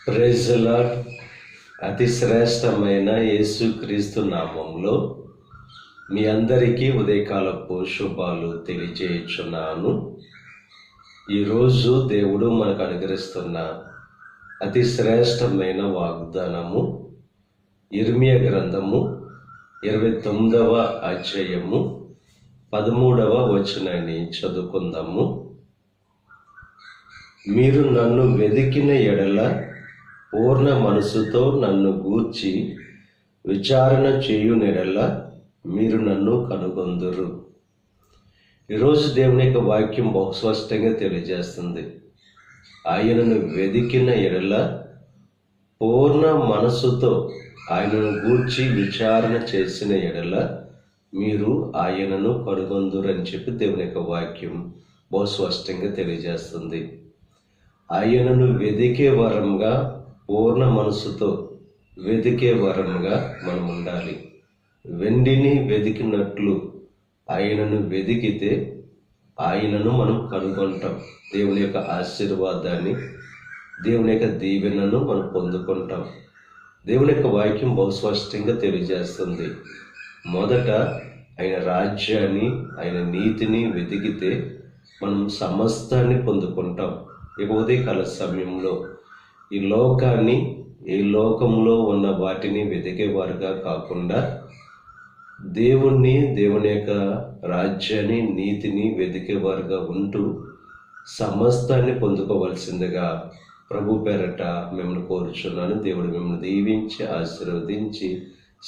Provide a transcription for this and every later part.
Praise the lord. అతి శ్రేష్టమైన యేసుక్రీస్తు నామంలో మీ అందరికీ ఉదయకాలపు శుభాలు తెలియజేయుచున్నాను. ఈరోజు దేవుడు మనకు అనుగ్రహిస్తున్న అతి శ్రేష్టమైన వాగ్దానము ఇర్మియా గ్రంథము 29వ అధ్యాయము 13వ వచనాన్ని చదువుకుందాము. మీరు నన్ను వెదికిన ఎడల పూర్ణ మనసుతో నన్ను గూర్చి విచారణ చేయునెడల మీరు నన్ను కనుగొందురు. ఈరోజు దేవుని యొక్క వాక్యం బహుస్పష్టంగా తెలియజేస్తుంది. ఆయనను వెదికిన ఎడల పూర్ణ మనసుతో ఆయనను గూర్చి విచారణ చేసిన ఎడల మీరు ఆయనను కనుగొందురు అని చెప్పి దేవుని యొక్క వాక్యం బహుస్పష్టంగా తెలియజేస్తుంది. ఆయనను వెదికే వరంగా, పూర్ణ మనసుతో వెదికే వరంగా మనం ఉండాలి. వెండిని వెదికినట్లు ఆయనను వెదికితే ఆయనను మనం కనుగొంటాం. దేవుని యొక్క ఆశీర్వాదాన్ని, దేవుని యొక్క దీవెనను మనం పొందుకుంటాం. దేవుని యొక్క వాక్యం బహుస్పష్టంగా తెలియజేస్తుంది. మొదట ఆయన రాజ్యాన్ని, ఆయన నీతిని వెతికితే మనం సమస్తాన్ని పొందుకుంటాం. ఇక ఉదయకాల సమయంలో ఈ లోకాన్ని, ఈ లోకంలో ఉన్న వాటిని వెతికేవారుగా కాకుండా దేవుణ్ణి, దేవుని యొక్క రాజ్యాన్ని, నీతిని వెతికేవారుగా ఉంటూ సమస్తాన్ని పొందుకోవలసిందిగా ప్రభు పేరట మిమ్మల్ని కోరుచున్నాను. దేవుడు మిమ్మల్ని దీవించి ఆశీర్వదించి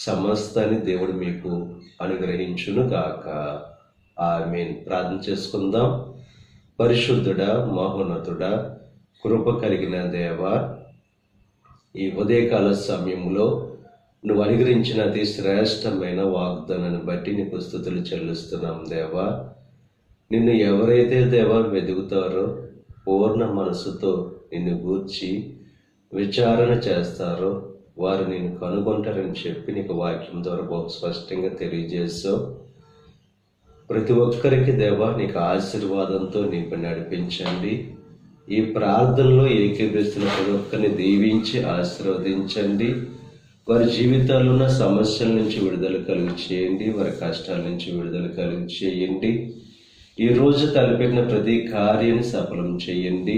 సమస్తాన్ని దేవుడు మీకు అనుగ్రహించును గాక. ఆమేన్. ప్రార్థన చేసుకుందాం. పరిశుద్ధుడా, మహోన్నతుడా, కృప కలిగిన దేవా, ఈ ఉదయకాల సమయంలో నువ్వు అనుగ్రహించిన అతి శ్రేష్టమైన వాగ్దానాన్ని బట్టి నీకు స్తుతులు చెల్లిస్తున్నాం దేవా. నిన్ను ఎవరైతే దేవా వెతుకుతారో, పూర్ణ మనసుతో నిన్ను గూర్చి విచారణ చేస్తారో వారు నిన్ను కనుగొంటారని చెప్పి నీకు వాక్యం ద్వారా బహు స్పష్టంగా తెలియజేస్తావు. ప్రతి ఒక్కరికి దేవా నీకు ఆశీర్వాదంతో నీకు నడిపించండి. ఈ ప్రార్థనలో ఏకీభవిస్తున్న ప్రతి ఒక్కరిని దీవించి ఆశీర్వదించండి. వారి జీవితాల్లో ఉన్న సమస్యల నుంచి విడుదల కలుగు చేయండి. వారి కష్టాల నుంచి విడుదల కలుగు చేయండి. ఈరోజు తలపెట్టిన ప్రతి కార్యాన్ని సఫలం చేయండి.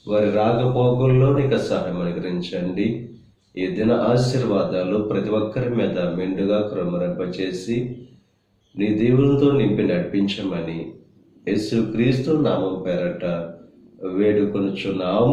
వారి రాకపోకల్లో నీకు సహాయం అనుగ్రహించండి. ఈ దిన ఆశీర్వాదాలు ప్రతి ఒక్కరి మీద మెండుగా క్రమరింపచేసి నీ దేవునితో నింపి నడిపించమని యేసుక్రీస్తు నామం పేరట వేడుకొనుచున్నాం.